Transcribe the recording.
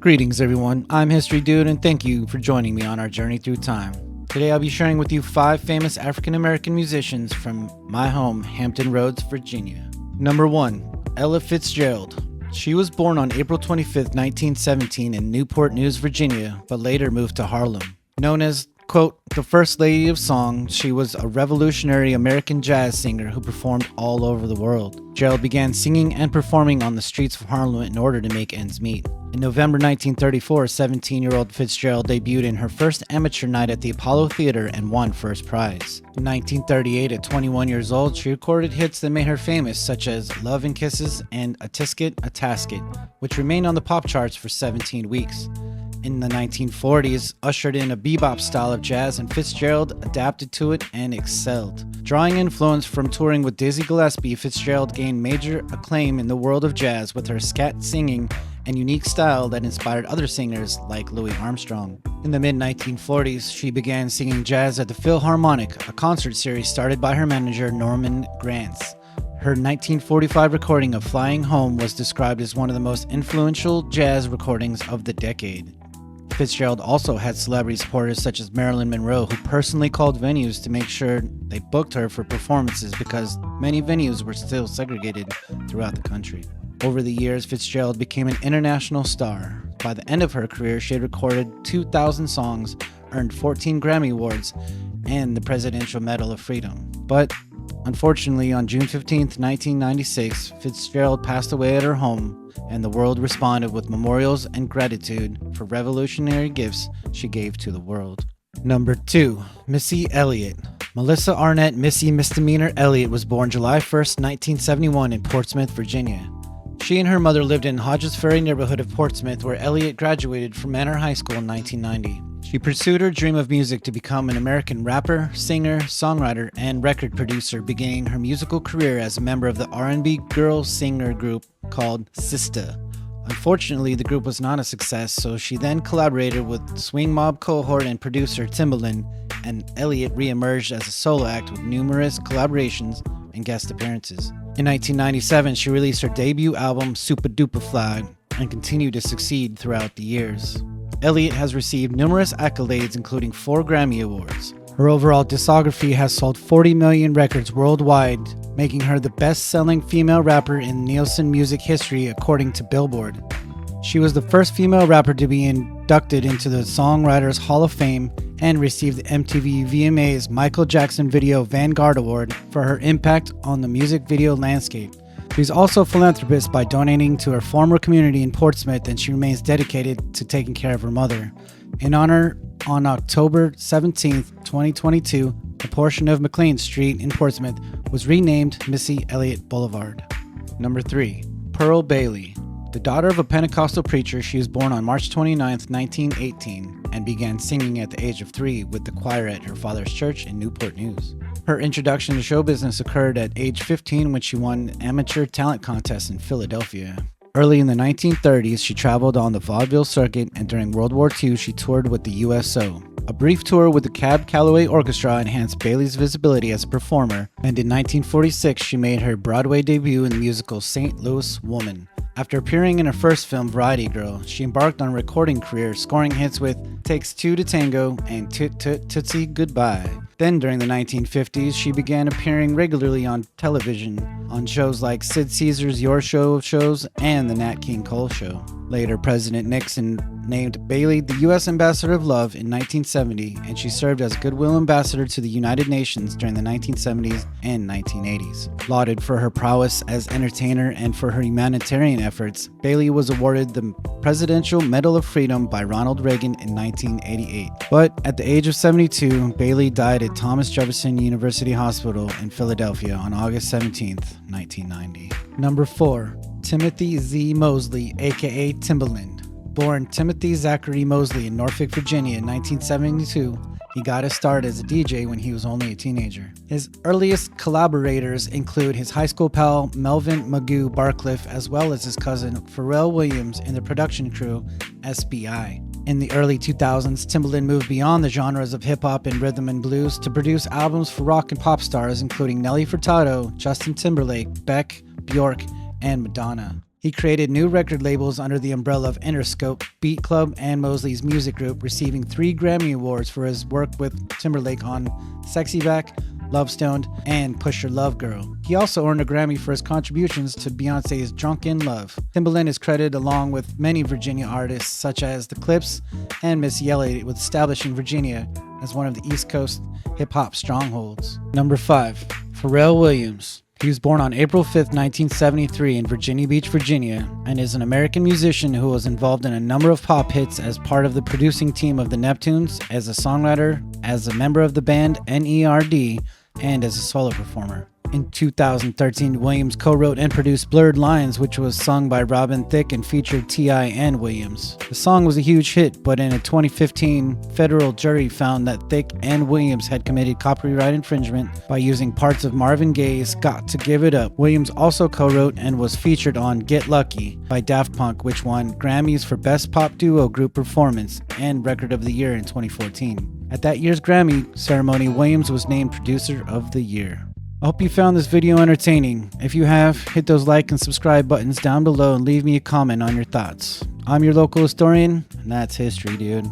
Greetings everyone, I'm History Dude and thank you for joining me on our journey through time. Today I'll be sharing with you 5 famous African American musicians from my home, Hampton Roads, Virginia. Number 1. Ella Fitzgerald. She was born on April 25, 1917 in Newport News, Virginia, but later moved to Harlem. Known as, quote, the First Lady of Song, she was a revolutionary American jazz singer who performed all over the world. Gerald began singing and performing on the streets of Harlem in order to make ends meet. In November 1934, 17-year-old Fitzgerald debuted in her first amateur night at the Apollo Theater and won first prize. In 1938, at 21 years old, she recorded hits that made her famous, such as Love and Kisses and A Tisket, a Tasket, which remained on the pop charts for 17 weeks. In the 1940s, ushered in a bebop style of jazz, and Fitzgerald adapted to it and excelled. Drawing influence from touring with Dizzy Gillespie, Fitzgerald gained major acclaim in the world of jazz with her scat singing and unique style that inspired other singers like Louis Armstrong. In the mid-1940s, she began singing jazz at the Philharmonic, a concert series started by her manager Norman Granz. Her 1945 recording of Flying Home was described as one of the most influential jazz recordings of the decade. Fitzgerald also had celebrity supporters such as Marilyn Monroe, who personally called venues to make sure they booked her for performances because many venues were still segregated throughout the country. Over the years, Fitzgerald became an international star. By the end of her career, she had recorded 2,000 songs, earned 14 Grammy Awards, and the Presidential Medal of Freedom. But unfortunately, on June 15, 1996, Fitzgerald passed away at her home, and the world responded with memorials and gratitude for revolutionary gifts she gave to the world. Number 2. Missy Elliott. Melissa Arnett Missy Misdemeanor Elliott was born July 1, 1971 in Portsmouth, Virginia. She and her mother lived in Hodges Ferry neighborhood of Portsmouth, where Elliott graduated from Manor High School in 1990. She pursued her dream of music to become an American rapper, singer, songwriter, and record producer, beginning her musical career as a member of the R&B girl singer group called Sista. Unfortunately, the group was not a success, so she then collaborated with swing mob cohort and producer Timbaland, and Elliott re-emerged as a solo act with numerous collaborations and guest appearances. In 1997, she released her debut album Super Duper Fly and continued to succeed throughout the years. Elliott has received numerous accolades, including 4 Grammy Awards. Her overall discography has sold 40 million records worldwide, making her the best-selling female rapper in Nielsen music history according to Billboard. She was the first female rapper to be inducted into the Songwriters Hall of Fame and received the MTV VMA's Michael Jackson Video Vanguard Award for her impact on the music video landscape. She's also a philanthropist by donating to her former community in Portsmouth, and she remains dedicated to taking care of her mother. In honor, on October 17, 2022, a portion of McLean Street in Portsmouth was renamed Missy Elliott Boulevard. Number 3. Pearl Bailey. The daughter of a Pentecostal preacher, she was born on March 29, 1918, and began singing at the age of 3 with the choir at her father's church in Newport News. Her introduction to show business occurred at age 15 when she won an amateur talent contest in Philadelphia. Early in the 1930s, she traveled on the vaudeville circuit, and during World War II, she toured with the USO. A brief tour with the Cab Calloway Orchestra enhanced Bailey's visibility as a performer, and in 1946, she made her Broadway debut in the musical St. Louis Woman. After appearing in her first film, Variety Girl, she embarked on a recording career, scoring hits with Takes Two to Tango and Toot Toot Tootsie Goodbye. Then, during the 1950s, she began appearing regularly on television, on shows like Sid Caesar's Your Show shows and The Nat King Cole Show. Later, President Nixon named Bailey the U.S. Ambassador of Love in 1970, and she served as Goodwill Ambassador to the United Nations during the 1970s and 1980s. Lauded for her prowess as entertainer and for her humanitarian efforts, Bailey was awarded the Presidential Medal of Freedom by Ronald Reagan in 1988. But at the age of 72, Bailey died at Thomas Jefferson University Hospital in Philadelphia on August 17, 1990. Number 4. Timothy Z. Mosley, aka Timbaland. Born Timothy Zachary Mosley in Norfolk, Virginia in 1972, he got his start as a DJ when he was only a teenager. His earliest collaborators include his high school pal Melvin Magoo Barcliff, as well as his cousin Pharrell Williams in the production crew SBI. In the early 2000s, Timbaland moved beyond the genres of hip-hop and rhythm and blues to produce albums for rock and pop stars including Nelly Furtado, Justin Timberlake, Beck, Bjork, and Madonna. He created new record labels under the umbrella of Interscope, Beat Club, and Mosley's Music Group, receiving 3 Grammy Awards for his work with Timberlake on Sexy Back, Love Stoned, and Push Your Love Girl. He also earned a Grammy for his contributions to Beyonce's Drunk in Love. Timbaland is credited along with many Virginia artists such as The Clips and Missy Elliott with establishing Virginia as one of the East Coast hip-hop strongholds. Number 5. Pharrell Williams. He was born on April 5, 1973 in Virginia Beach, Virginia, and is an American musician who was involved in a number of pop hits as part of the producing team of the Neptunes, as a songwriter, as a member of the band NERD, and as a solo performer. In 2013, Williams co-wrote and produced Blurred Lines, which was sung by Robin Thicke and featured T.I. and Williams. The song was a huge hit, but in a 2015 federal jury found that Thicke and Williams had committed copyright infringement by using parts of Marvin Gaye's Got to Give It Up. Williams also co-wrote and was featured on Get Lucky by Daft Punk, which won Grammys for Best Pop Duo Group Performance and Record of the Year in 2014. At that year's Grammy ceremony, Williams was named Producer of the Year. I hope you found this video entertaining. If you have, hit those like and subscribe buttons down below and leave me a comment on your thoughts. I'm your local historian, and that's history, dude.